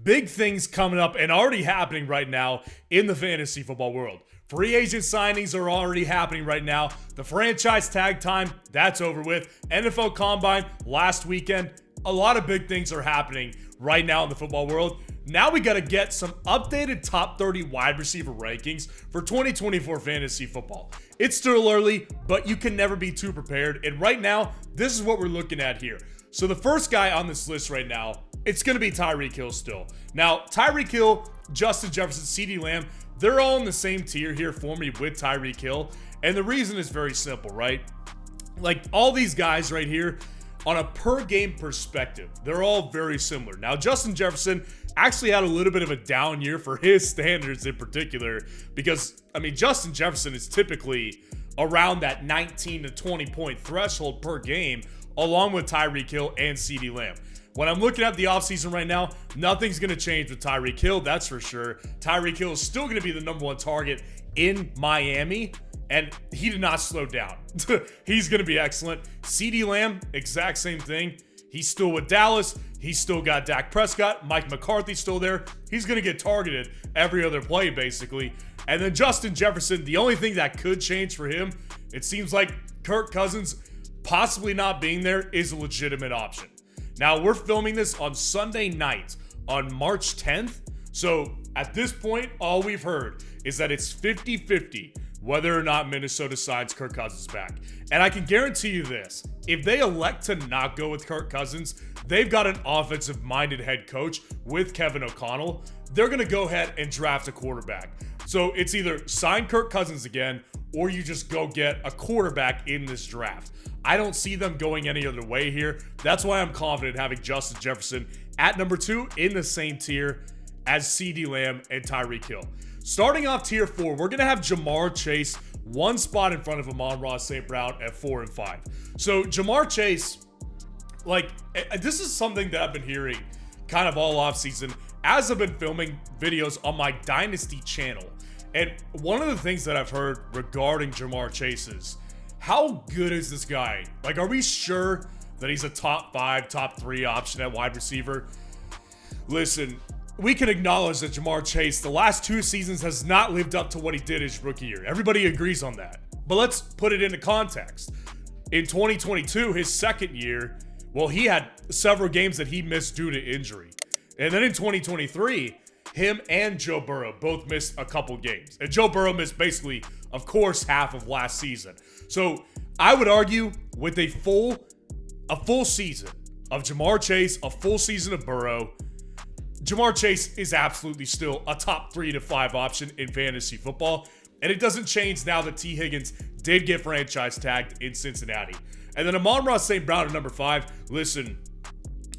big things coming up and already happening right now in the fantasy football world. Free agent signings are already happening right now. The franchise tag time, that's over with. NFL Combine last weekend. A lot of big things are happening right now in the football world. Now we got to get some updated top 30 wide receiver rankings for 2024 fantasy football. It's still early, but you can never be too prepared. And right now, this is what we're looking at here. So the first guy on this list right now, it's going to be Tyreek Hill still. Now, Tyreek Hill, Justin Jefferson, CeeDee Lamb, they're all in the same tier here for me with Tyreek Hill. And the reason is very simple, right? Like all these guys right here, on a per game perspective, they're all very similar. Now, Justin Jefferson actually had a little bit of a down year for his standards in particular because, I mean, Justin Jefferson is typically around that 19 to 20 point threshold per game, along with Tyreek Hill and CeeDee Lamb. When I'm looking at the offseason right now, nothing's going to change with Tyreek Hill, that's for sure. Tyreek Hill is still going to be the number one target in Miami, and he did not slow down. He's going to be excellent. CeeDee Lamb, exact same thing. He's still with Dallas. He's still got Dak Prescott. Mike McCarthy's still there. He's going to get targeted every other play, basically. And then Justin Jefferson, the only thing that could change for him, it seems like Kirk Cousins possibly not being there is a legitimate option. Now, we're filming this on Sunday night on March 10th. So at this point, all we've heard is that it's 50-50 whether or not Minnesota signs Kirk Cousins back. And I can guarantee you this, if they elect to not go with Kirk Cousins, they've got an offensive-minded head coach with Kevin O'Connell. They're going to go ahead and draft a quarterback. So it's either sign Kirk Cousins again, or you just go get a quarterback in this draft. I don't see them going any other way here. That's why I'm confident having Justin Jefferson at number 2 in the same tier as CeeDee Lamb and Tyreek Hill. Starting off tier 4, we're going to have Jamar Chase one spot in front of Amon St. Brown at 4 and 5. So Jamar Chase, like, this is something that I've been hearing kind of all offseason as I've been filming videos on my Dynasty channel. And one of the things that I've heard regarding Jamar Chase is, how good is this guy? Like, are we sure that he's a top 5, top 3 option at wide receiver? Listen, we can acknowledge that Jamar Chase, the last 2 seasons, has not lived up to what he did his rookie year. Everybody agrees on that. But let's put it into context. In 2022, his second year, well, he had several games that he missed due to injury. And then in 2023, him and Joe Burrow both missed a couple games. And Joe Burrow missed basically, of course, half of last season. So I would argue with a full season of Jamar Chase, a full season of Burrow, Jamar Chase is absolutely still a top 3 to 5 option in fantasy football. And it doesn't change now that T. Higgins did get franchise tagged in Cincinnati. And then Amon St. Brown at number 5. Listen,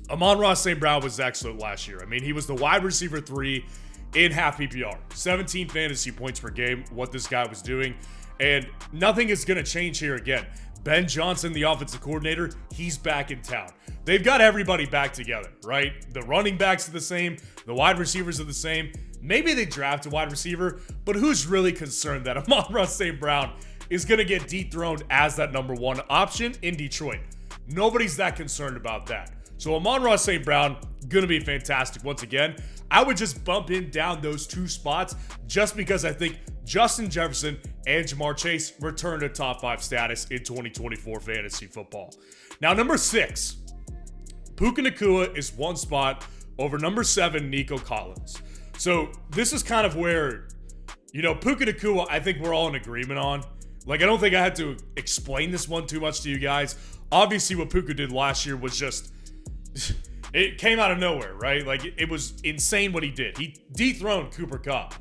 Amon St. Brown was excellent last year. I mean, he was the wide receiver 3 in half PPR. 17 fantasy points per game, what this guy was doing. And nothing is going to change here again. Ben Johnson, the offensive coordinator, he's back in town. They've got everybody back together, right? The running backs are the same. The wide receivers are the same. Maybe they draft a wide receiver, but who's really concerned that Amon St. Brown is going to get dethroned as that number 1 option in Detroit? Nobody's that concerned about that. So Amon St. Brown, going to be fantastic once again. I would just bump him down those 2 spots just because I think Justin Jefferson and Jamar Chase return to top 5 status in 2024 fantasy football. Now, number 6, Puka Nacua is 1 spot over number 7, Nico Collins. So this is kind of where, Puka Nacua, I think we're all in agreement on. Like, I don't think I had to explain this one too much to you guys. Obviously, what Puka did last year was just, it came out of nowhere, right? Like, it was insane what he did. He dethroned Cooper Kupp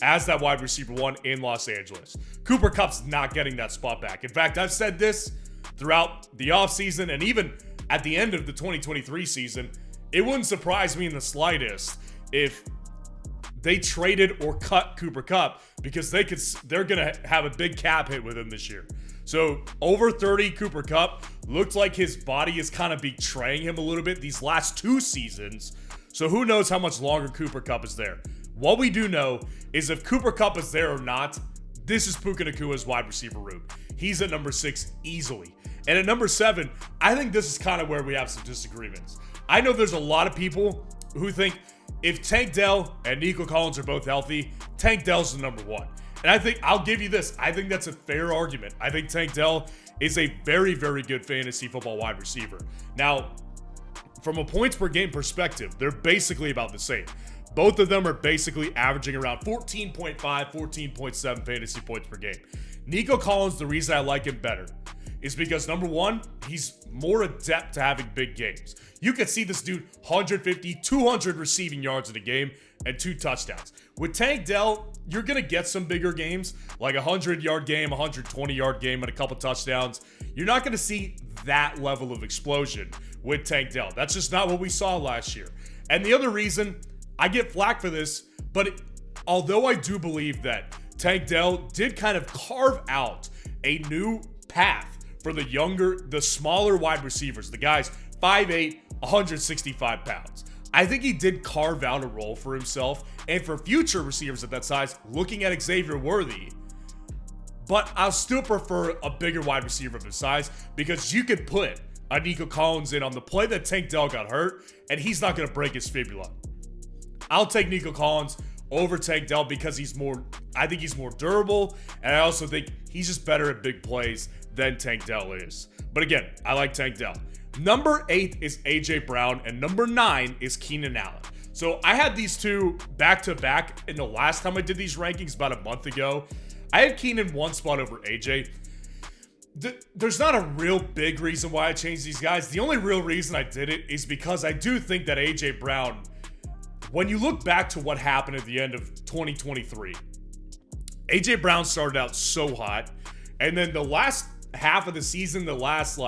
as that wide receiver 1 in Los Angeles. Cooper Kupp's not getting that spot back. In fact, I've said this throughout the offseason and even at the end of the 2023 season. It wouldn't surprise me in the slightest if they traded or cut Cooper Kupp because they're going to have a big cap hit with him this year. So over 30 Cooper Kupp looked like his body is kind of betraying him a little bit these last 2 seasons. So who knows how much longer Cooper Kupp is there. What we do know is if Cooper Kupp is there or not, this is Puka Nacua's wide receiver room. He's at number 6 easily. And at number 7, I think this is kind of where we have some disagreements. I know there's a lot of people who think if Tank Dell and Nico Collins are both healthy, Tank Dell's the number one. And I think, I'll give you this, I think that's a fair argument. I think Tank Dell is a very, very good fantasy football wide receiver. Now, from a points per game perspective, they're basically about the same. Both of them are basically averaging around 14.5, 14.7 fantasy points per game. Nico Collins, the reason I like him better is because, number one, he's more adept to having big games. You could see this dude 150, 200 receiving yards in a game and 2 touchdowns. With Tank Dell, you're going to get some bigger games, like a 100-yard game, 120-yard game, and a couple touchdowns. You're not going to see that level of explosion with Tank Dell. That's just not what we saw last year. And the other reason, I get flack for this, but although I do believe that Tank Dell did kind of carve out a new path for the smaller wide receivers, the guys 5'8", 165 pounds. I think he did carve out a role for himself and for future receivers at that size, looking at Xavier Worthy. But I'll still prefer a bigger wide receiver of his size because you could put a Nico Collins in on the play that Tank Dell got hurt, and he's not going to break his fibula. I'll take Nico Collins over Tank Dell because I think he's more durable, and I also think he's just better at big plays than Tank Dell is. But again, I like Tank Dell. Number 8 is AJ Brown, and number 9 is Keenan Allen. So I had these two back to back in the last time I did these rankings about a month ago. I had Keenan one spot over AJ. There's not a real big reason why I changed these guys. The only real reason I did it is because I do think that AJ Brown, when you look back to what happened at the end of 2023, AJ Brown started out so hot, and then the last half of the season, the last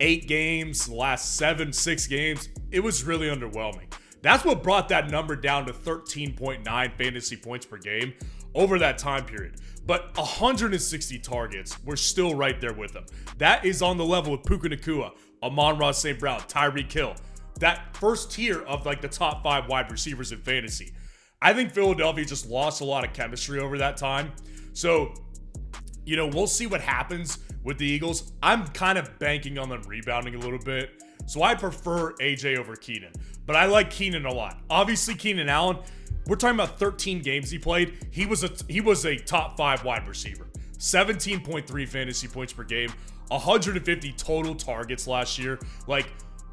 8 games, the last 6 games, it was really underwhelming. That's what brought that number down to 13.9 fantasy points per game over that time period. But 160 targets were still right there with him. That is on the level with Puka Nacua, Amon-Ra St. Brown, Tyreek Hill. That first tier of the top 5 wide receivers in fantasy. I think Philadelphia just lost a lot of chemistry over that time. So, we'll see what happens with the Eagles. I'm kind of banking on them rebounding a little bit. So I prefer AJ over Keenan. But I like Keenan a lot. Obviously, Keenan Allen, we're talking about 13 games he played. He was a top 5 wide receiver. 17.3 fantasy points per game. 150 total targets last year.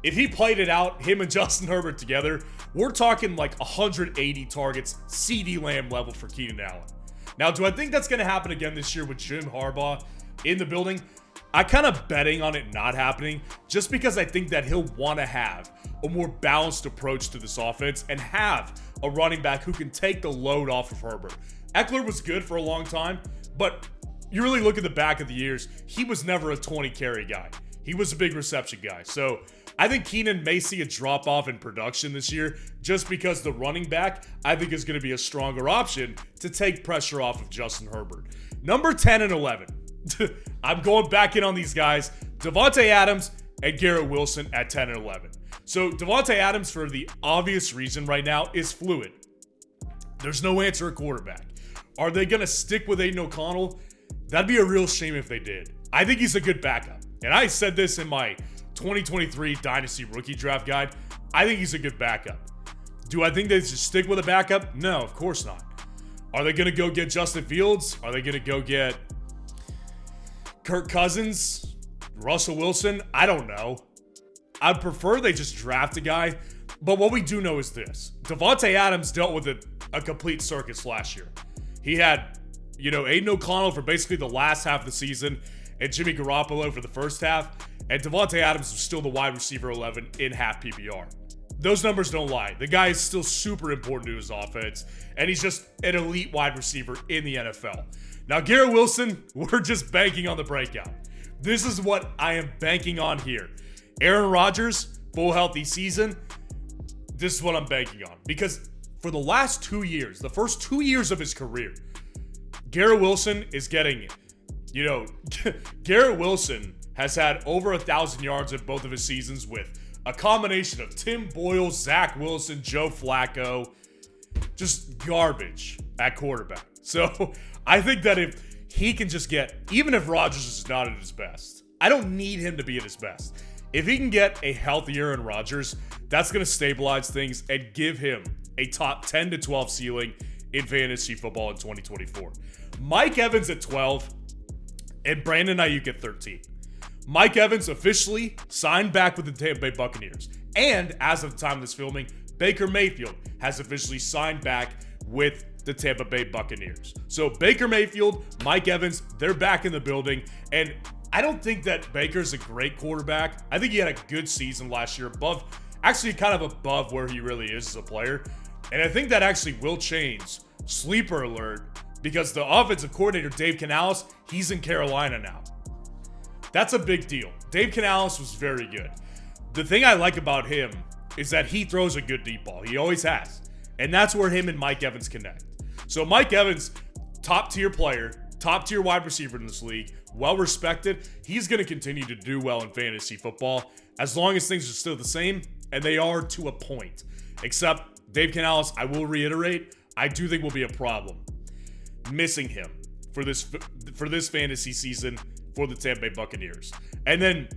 If he played it out, him and Justin Herbert together, we're talking 180 targets, CeeDee Lamb level for Keenan Allen. Now, do I think that's going to happen again this year with Jim Harbaugh in the building? I kind of betting on it not happening just because I think that he'll want to have a more balanced approach to this offense and have a running back who can take the load off of Herbert. Eckler was good for a long time, but you really look at the back of the years, he was never a 20 carry guy. He was a big reception guy. So I think Keenan may see a drop off in production this year just because the running back, I think, is going to be a stronger option to take pressure off of Justin Herbert. Number 10 and 11. I'm going back in on these guys. Devonte Adams and Garrett Wilson at 10 and 11. So Devonte Adams, for the obvious reason right now, is fluid. There's no answer at quarterback. Are they going to stick with Aiden O'Connell? That'd be a real shame if they did. I think he's a good backup. And I said this in my 2023 Dynasty Rookie Draft Guide. I think he's a good backup. Do I think they should stick with a backup? No, of course not. Are they going to go get Justin Fields? Are they going to go get Kirk Cousins? Russell Wilson? I don't know. I'd prefer they just draft a guy. But what we do know is this. Devonte Adams dealt with a complete circus last year. He had, Aiden O'Connell for basically the last half of the season and Jimmy Garoppolo for the first half. And Devonte Adams was still the wide receiver 11 in half PPR. Those numbers don't lie. The guy is still super important to his offense, and he's just an elite wide receiver in the NFL. Now, Garrett Wilson, we're just banking on the breakout. This is what I am banking on here. Aaron Rodgers, full healthy season. This is what I'm banking on. Because for the last 2 years, the first 2 years of his career, Garrett Wilson is getting, Garrett Wilson has had over 1,000 yards in both of his seasons with a combination of Tim Boyle, Zach Wilson, Joe Flacco, just garbage at quarterback. So I think that if he can just get, even if Rodgers is not at his best, I don't need him to be at his best. If he can get a healthier Aaron Rodgers, that's going to stabilize things and give him a top 10 to 12 ceiling in fantasy football in 2024. Mike Evans at 12 and Brandon Aiyuk at 13. Mike Evans officially signed back with the Tampa Bay Buccaneers. And as of the time of this filming, Baker Mayfield has officially signed back with the Tampa Bay Buccaneers. So Baker Mayfield, Mike Evans, they're back in the building. And I don't think that Baker's a great quarterback. I think he had a good season last year, actually kind of above where he really is as a player. And I think that actually will change. Sleeper alert, because the offensive coordinator, Dave Canales, he's in Carolina now. That's a big deal. Dave Canales was very good. The thing I like about him is that he throws a good deep ball. He always has. And that's where him and Mike Evans connect. So Mike Evans, top tier player, top tier wide receiver in this league, well respected. He's going to continue to do well in fantasy football as long as things are still the same, and they are to a point. Except Dave Canales, I will reiterate, I do think will be a problem missing him for this fantasy season for the Tampa Bay Buccaneers. And then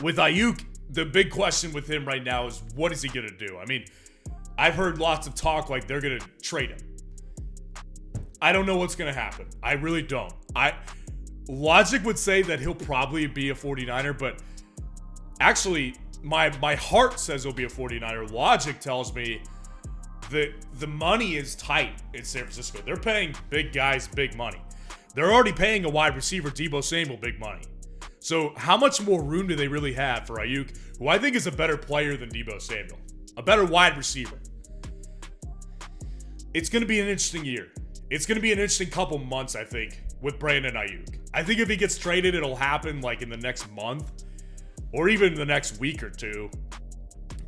with Aiyuk, the big question with him right now is what is he going to do? I mean, I've heard lots of talk like they're going to trade him. I don't know what's going to happen. I really don't. Logic would say that he'll probably be a 49er, but actually my heart says he'll be a 49er. Logic tells me that the money is tight in San Francisco. They're paying big guys big money. They're already paying a wide receiver, Deebo Samuel, big money. So how much more room do they really have for Aiyuk, who I think is a better player than Deebo Samuel, a better wide receiver? It's going to be an interesting year. It's going to be an interesting couple months, I think, with Brandon Aiyuk. I think if he gets traded, it'll happen like in the next month or even the next week or two.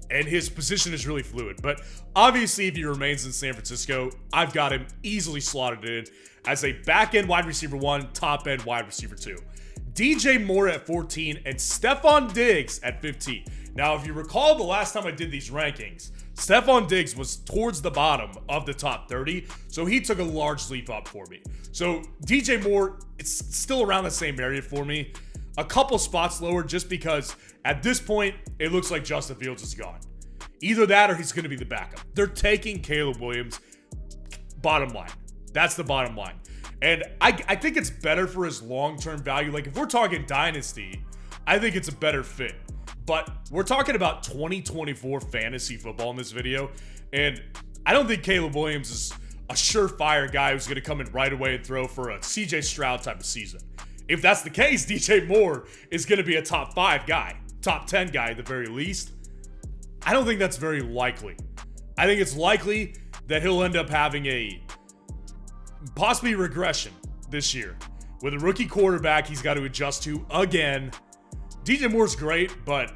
And his position is really fluid. But obviously, if he remains in San Francisco, I've got him easily slotted in as a back-end wide receiver 1, top-end wide receiver 2. DJ Moore at 14 and Stefon Diggs at 15. Now, if you recall the last time I did these rankings, Stefon Diggs was towards the bottom of the top 30, so he took a large leap up for me. So DJ Moore, it's still around the same area for me. A couple spots lower just because at this point, it looks like Justin Fields is gone. Either that or he's going to be the backup. They're taking Caleb Williams. Bottom line. That's the bottom line. And I think it's better for his long-term value. Like, if we're talking dynasty, I think it's a better fit. But we're talking about 2024 fantasy football in this video. And I don't think Caleb Williams is a surefire guy who's going to come in right away and throw for a CJ Stroud type of season. If that's the case, DJ Moore is going to be a top 5 guy, top 10 guy at the very least. I don't think that's very likely. I think it's likely that he'll end up having a possibly regression this year. With a rookie quarterback he's got to adjust to again. DJ Moore's great, but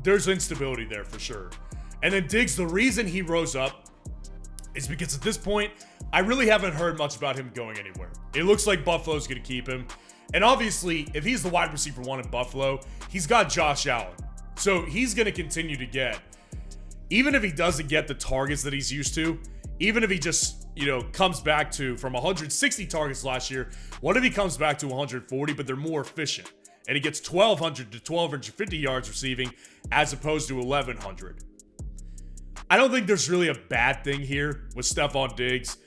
there's instability there for sure. And then Diggs, the reason he rose up is because at this point, I really haven't heard much about him going anywhere. It looks like Buffalo's going to keep him. And obviously, if he's the wide receiver 1 in Buffalo, he's got Josh Allen. So he's going to continue to get, even if he doesn't get the targets that he's used to, even if he just, comes back to from 160 targets last year, what if he comes back to 140, but they're more efficient? And he gets 1,200 to 1,250 yards receiving as opposed to 1,100. I don't think there's really a bad thing here with Stefon Diggs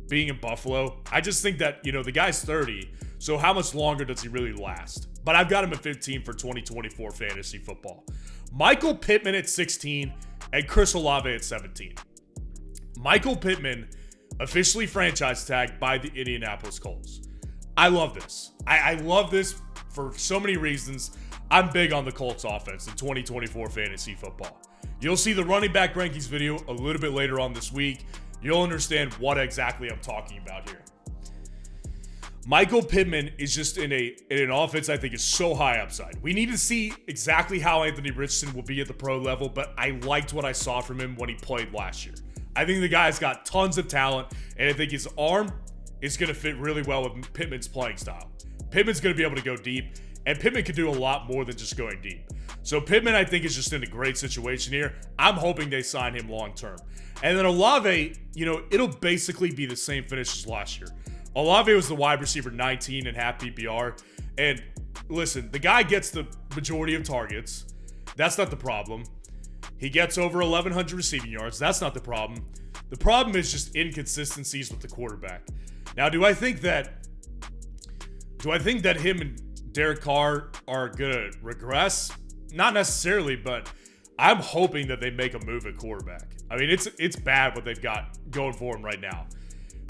being in Buffalo. I just think that, the guy's 30, so how much longer does he really last? But I've got him at 15 for 2024 fantasy football. Michael Pittman at 16 and Chris Olave at 17. Michael Pittman officially franchise tagged by the Indianapolis Colts. I love this. I love this for so many reasons. I'm big on the Colts offense in 2024 fantasy football. You'll see the running back rankings video a little bit later on this week. You'll understand what exactly I'm talking about here. Michael Pittman is just in an offense I think is so high upside. We need to see exactly how Anthony Richardson will be at the pro level, but I liked what I saw from him when he played last year. I think the guy's got tons of talent, and I think his arm is going to fit really well with Pittman's playing style. Pittman's going to be able to go deep, and Pittman can do a lot more than just going deep. So Pittman, I think, is just in a great situation here. I'm hoping they sign him long term. And then Olave, it'll basically be the same finish as last year. Olave was the wide receiver 19 and half PPR. And listen, the guy gets the majority of targets. That's not the problem. He gets over 1,100 receiving yards. That's not the problem. The problem is just inconsistencies with the quarterback. Now, do I think that him and Derek Carr are gonna regress? Not necessarily, but I'm hoping that they make a move at quarterback. I mean, it's bad what they've got going for him right now.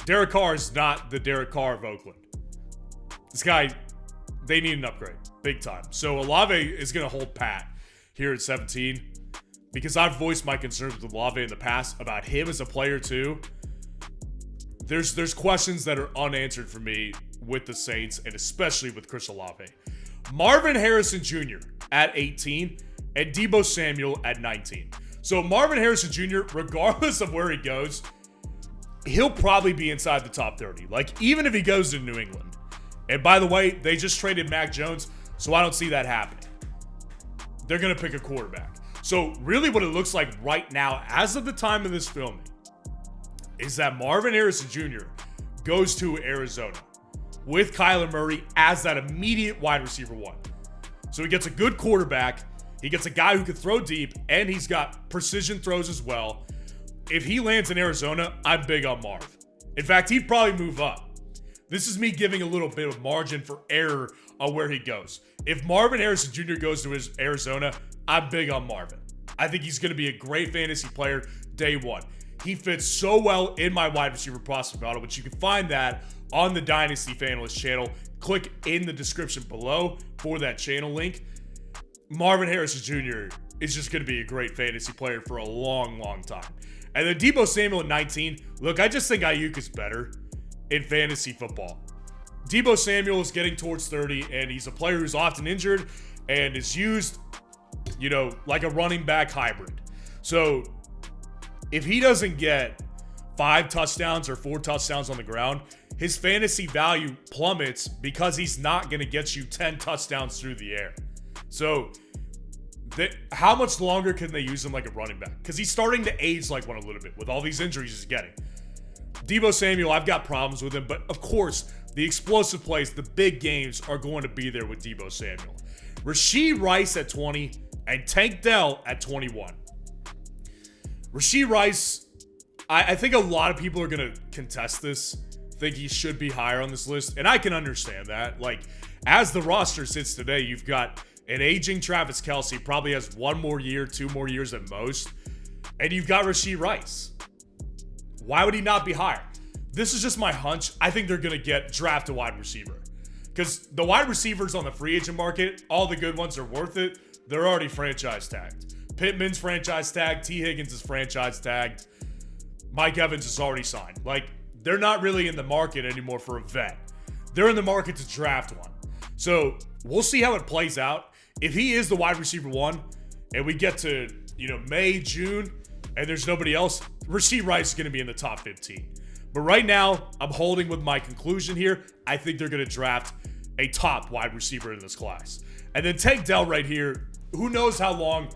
Derek Carr is not the Derek Carr of Oakland. This guy, they need an upgrade, big time. So Olave is gonna hold pat here at 17. Because I've voiced my concerns with Olave in the past about him as a player too. There's questions that are unanswered for me with the Saints and especially with Chris Olave. Marvin Harrison Jr. at 18 and Deebo Samuel at 19. So Marvin Harrison Jr., regardless of where he goes, he'll probably be inside the top 30. Like, even if he goes to New England. And by the way, they just traded Mac Jones, so I don't see that happening. They're going to pick a quarterback. So really what it looks like right now, as of the time of this filming, is that Marvin Harrison Jr. goes to Arizona with Kyler Murray as that immediate wide receiver one. So he gets a good quarterback. He gets a guy who can throw deep, and he's got precision throws as well. If he lands in Arizona, I'm big on Marv. In fact, he'd probably move up. This is me giving a little bit of margin for error on where he goes. If Marvin Harrison Jr. goes to Arizona, I'm big on Marvin. I think he's going to be a great fantasy player day one. He fits so well in my wide receiver prospect model, which you can find that on the Dynasty Fanalysts channel. Click in the description below for that channel link. Marvin Harrison Jr. is just going to be a great fantasy player for a long, long time. And then Deebo Samuel at 19. Look, I just think Aiyuk is better in fantasy football. Deebo Samuel is getting towards 30, and he's a player who's often injured and is used, like a running back hybrid. So if he doesn't get 5 touchdowns or 4 touchdowns on the ground, his fantasy value plummets because he's not going to get you 10 touchdowns through the air. So how much longer can they use him like a running back? Because he's starting to age like one a little bit with all these injuries he's getting. Deebo Samuel, I've got problems with him, but of course, the explosive plays, the big games are going to be there with Deebo Samuel. Rashee Rice at 20 and Tank Dell at 21. Rashee Rice, I think a lot of people are going to contest this, think he should be higher on this list, and I can understand that. Like, as the roster sits today, you've got an aging Travis Kelce, probably has 1 more year, 2 more years at most, and you've got Rashee Rice. Why would he not be higher? This is just my hunch. I think they're going to draft a wide receiver. Because the wide receivers on the free agent market, all the good ones are worth it. They're already franchise tagged. Pittman's franchise tagged. T. Higgins is franchise tagged. Mike Evans is already signed. Like, they're not really in the market anymore for a vet. They're in the market to draft one. So we'll see how it plays out. If he is the wide receiver one, and we get to, May, June, and there's nobody else, Rashee Rice is going to be in the top 15. But right now, I'm holding with my conclusion here. I think they're going to draft a top wide receiver in this class. And then Tank Dell right here, who knows how long,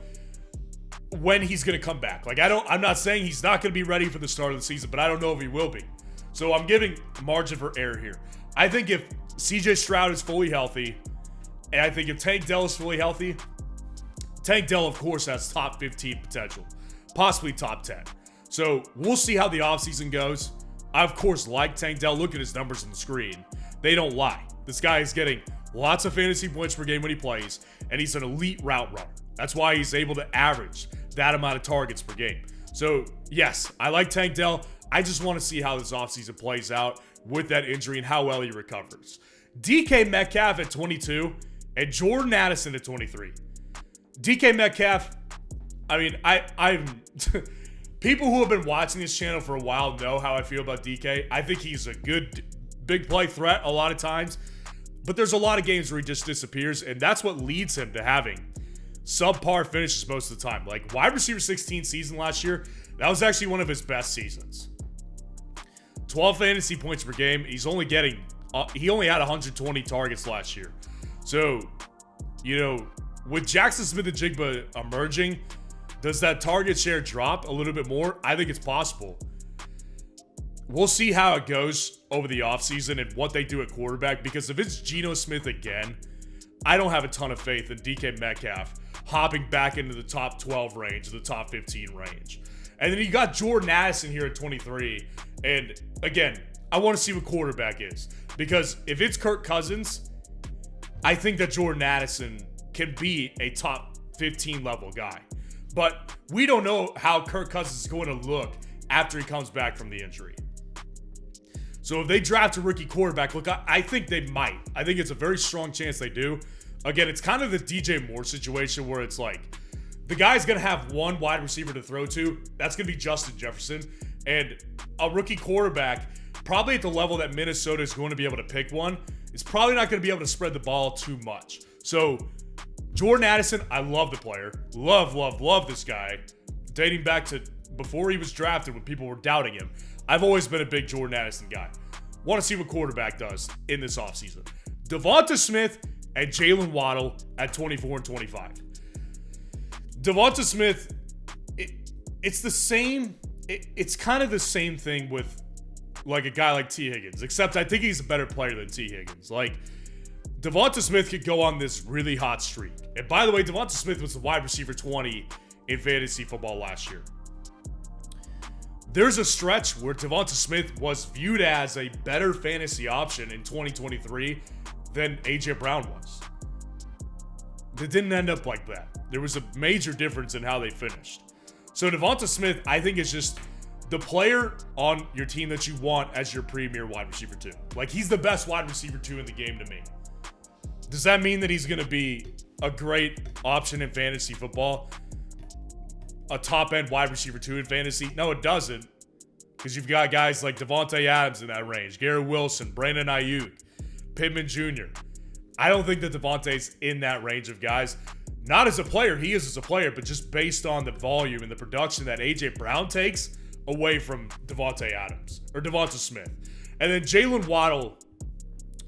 when he's going to come back. Like, I'm not saying he's not going to be ready for the start of the season, but I don't know if he will be. So I'm giving margin for error here. I think if CJ Stroud is fully healthy, and I think if Tank Dell is fully healthy, Tank Dell, of course, has top 15 potential, possibly top 10. So we'll see how the offseason goes. I, of course, like Tank Dell. Look at his numbers on the screen. They don't lie. This guy is getting lots of fantasy points per game when he plays, and he's an elite route runner. That's why he's able to average that amount of targets per game. So, yes, I like Tank Dell. I just want to see how this offseason plays out with that injury and how well he recovers. DK Metcalf at 22 and Jordan Addison at 23. DK Metcalf, I mean, I'm people who have been watching this channel for a while know how I feel about DK. I think he's a good big play threat a lot of times, but there's a lot of games where he just disappears, and that's what leads him to having subpar finishes most of the time. Like, wide receiver 16 season last year, that was actually one of his best seasons. 12 fantasy points per game. He only had 120 targets last year. So, with Jackson Smith-Njigba emerging, does that target share drop a little bit more? I think it's possible. We'll see how it goes over the offseason and what they do at quarterback, because if it's Geno Smith again, I don't have a ton of faith in DK Metcalf hopping back into the top 12 range, the top 15 range. And then you got Jordan Addison here at 23. And again, I want to see what quarterback is. Because if it's Kirk Cousins, I think that Jordan Addison can be a top 15 level guy. But we don't know how Kirk Cousins is going to look after he comes back from the injury. So if they draft a rookie quarterback, look, I think they might. I think it's a very strong chance they do. Again, it's kind of the DJ Moore situation where it's like, the guy's going to have one wide receiver to throw to. That's going to be Justin Jefferson. And a rookie quarterback, probably at the level that Minnesota is going to be able to pick one, is probably not going to be able to spread the ball too much. So Jordan Addison, I love the player. Love this guy. Dating back to before he was drafted when people were doubting him. I've always been a big Jordan Addison guy. Want to see what quarterback does in this offseason. Devonte Smith and Jaylen Waddle at 24 and 25. Devonte Smith, it's the same. It's kind of the same thing with like a guy like T. Higgins, except I think he's a better player than T. Higgins. Like, Devonte Smith could go on this really hot streak. And by the way, Devonte Smith was the wide receiver 20 in fantasy football last year. There's a stretch where Devonte Smith was viewed as a better fantasy option in 2023 than A.J. Brown was. It didn't end up like that. There was a major difference in how they finished. So Devonte Smith, I think, is just the player on your team that you want as your premier wide receiver 2. Like, he's the best wide receiver 2 in the game to me. Does that mean that he's going to be a great option in fantasy football? A top-end wide receiver 2 in fantasy? No, it doesn't. Because you've got guys like Devonte Adams in that range, Garrett Wilson, Brandon Aiyuk, Pittman Jr. I don't think that Devontae's in that range of guys. Not as a player, he is as a player, but just based on the volume and the production that A.J. Brown takes away from Devonte Adams or Devonte Smith. And then Jaylen Waddle,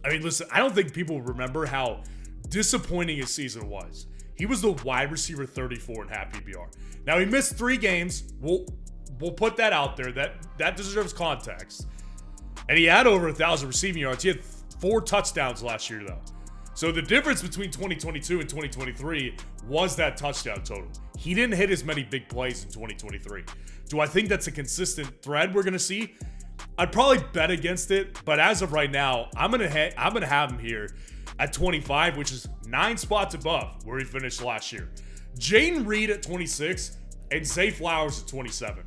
I mean, listen, I don't think people remember how disappointing his season was. He was the wide receiver 34 in half PPR. Now, he missed 3 games. We'll put that out there. That deserves context. And he had over 1,000 receiving yards. He had 4 touchdowns last year, though. So the difference between 2022 and 2023 was that touchdown total. He didn't hit as many big plays in 2023. Do I think that's a consistent thread we're going to see? I'd probably bet against it, but as of right now, I'm gonna have him here at 25, which is 9 spots above where he finished last year. Jaden Reed at 26 and Zay Flowers at 27.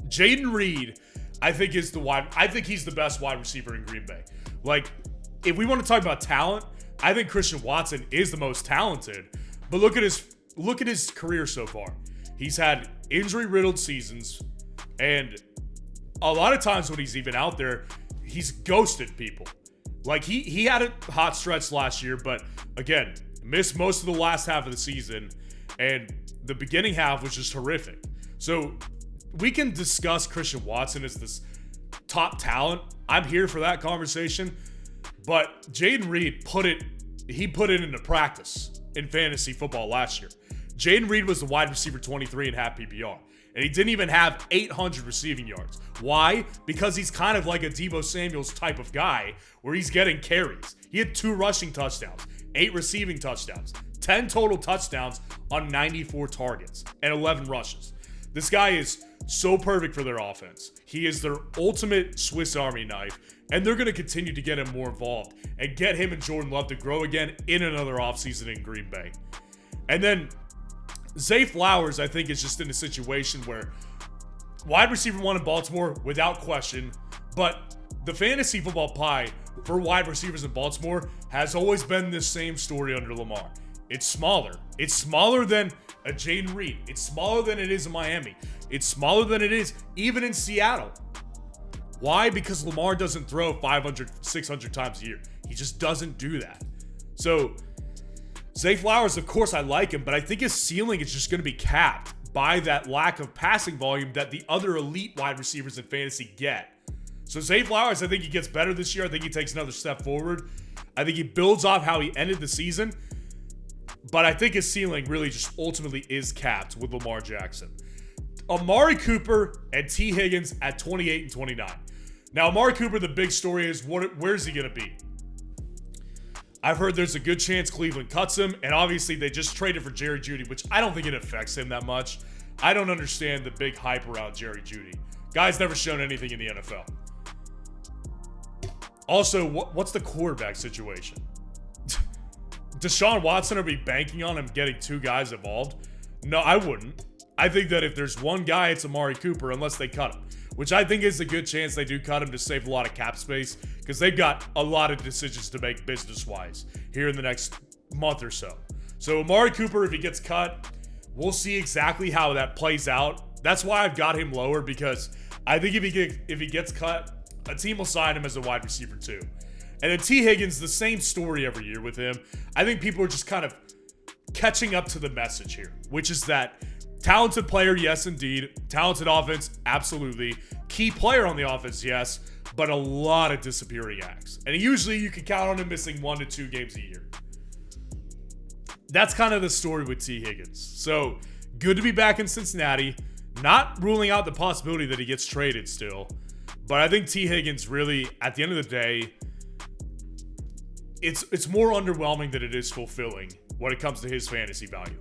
Jaden Reed, I think he's the best wide receiver in Green Bay. Like, if we want to talk about talent, I think Christian Watson is the most talented. But look at his career so far. He's had injury-riddled seasons, and a lot of times when he's even out there, he's ghosted people. Like, he had a hot stretch last year, but again, missed most of the last half of the season, and the beginning half was just horrific. So we can discuss Christian Watson as this top talent. I'm here for that conversation, but Jaden Reed put it into practice in fantasy football last year. Jaden Reed was the wide receiver 23 in half PPR. And he didn't even have 800 receiving yards. Why? Because he's kind of like a Deebo Samuels type of guy where he's getting carries. He had 2 rushing touchdowns, 8 receiving touchdowns, 10 total touchdowns on 94 targets, and 11 rushes. This guy is so perfect for their offense. He is their ultimate Swiss Army knife, and they're going to continue to get him more involved and get him and Jordan Love to grow again in another offseason in Green Bay. And then Zay Flowers, I think, is just in a situation where wide receiver 1 in Baltimore, without question, but the fantasy football pie for wide receivers in Baltimore has always been this same story under Lamar. It's smaller. It's smaller than a Jaden Reed. It's smaller than it is in Miami. It's smaller than it is even in Seattle. Why? Because Lamar doesn't throw 500, 600 times a year. He just doesn't do that. So Zay Flowers, of course, I like him, but I think his ceiling is just going to be capped by that lack of passing volume that the other elite wide receivers in fantasy get. So Zay Flowers, I think he gets better this year. I think he takes another step forward. I think he builds off how he ended the season, but I think his ceiling really just ultimately is capped with Lamar Jackson. Amari Cooper and T. Higgins at 28 and 29. Now, Amari Cooper, the big story is where's he going to be? I've heard there's a good chance Cleveland cuts him, and obviously they just traded for Jerry Jeudy, which I don't think it affects him that much. I don't understand the big hype around Jerry Jeudy. Guy's never shown anything in the NFL. Also, what's the quarterback situation? Deshaun Watson, are we banking on him getting 2 guys involved? No, I wouldn't. I think that if there's one guy, it's Amari Cooper, unless they cut him. Which I think is a good chance they do cut him to save a lot of cap space, because they've got a lot of decisions to make business-wise here in the next month or so. So Amari Cooper, if he gets cut, we'll see exactly how that plays out. That's why I've got him lower, because I think if he gets cut, a team will sign him as a wide receiver too. And then T. Higgins, the same story every year with him. I think people are just kind of catching up to the message here, which is that talented player, yes, indeed. Talented offense, absolutely. Key player on the offense, yes, but a lot of disappearing acts. And usually you can count on him missing 1 to 2 games a year. That's kind of the story with T. Higgins. So, good to be back in Cincinnati. Not ruling out the possibility that he gets traded still. But I think T. Higgins really, at the end of the day, it's more underwhelming than it is fulfilling when it comes to his fantasy value.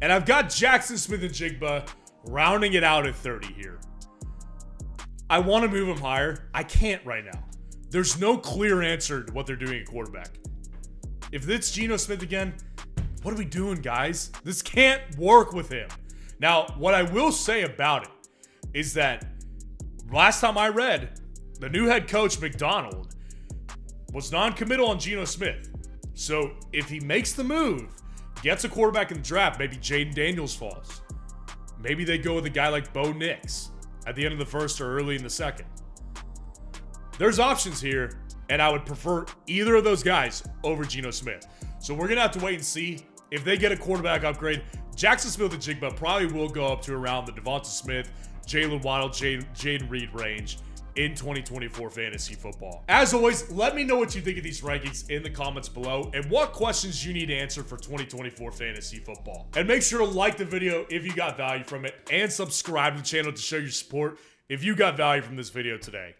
And I've got Jackson Smith-Njigba rounding it out at 30 here. I want to move him higher. I can't right now. There's no clear answer to what they're doing at quarterback. If it's Geno Smith again, what are we doing, guys? This can't work with him. Now, what I will say about it is that last time I read, the new head coach, McDonald, was non-committal on Geno Smith. So if he makes the move, gets a quarterback in the draft, maybe Jaden Daniels falls. Maybe they go with a guy like Bo Nix at the end of the first or early in the second. There's options here, and I would prefer either of those guys over Geno Smith. So we're going to have to wait and see if they get a quarterback upgrade. Jackson Smith-Njigba probably will go up to around the Devonte Smith, Jaylen Waddle, Jaden Reed range in 2024 fantasy football. As always, let me know what you think of these rankings in the comments below and what questions you need answered for 2024 fantasy football. And make sure to like the video if you got value from it and subscribe to the channel to show your support if you got value from this video today.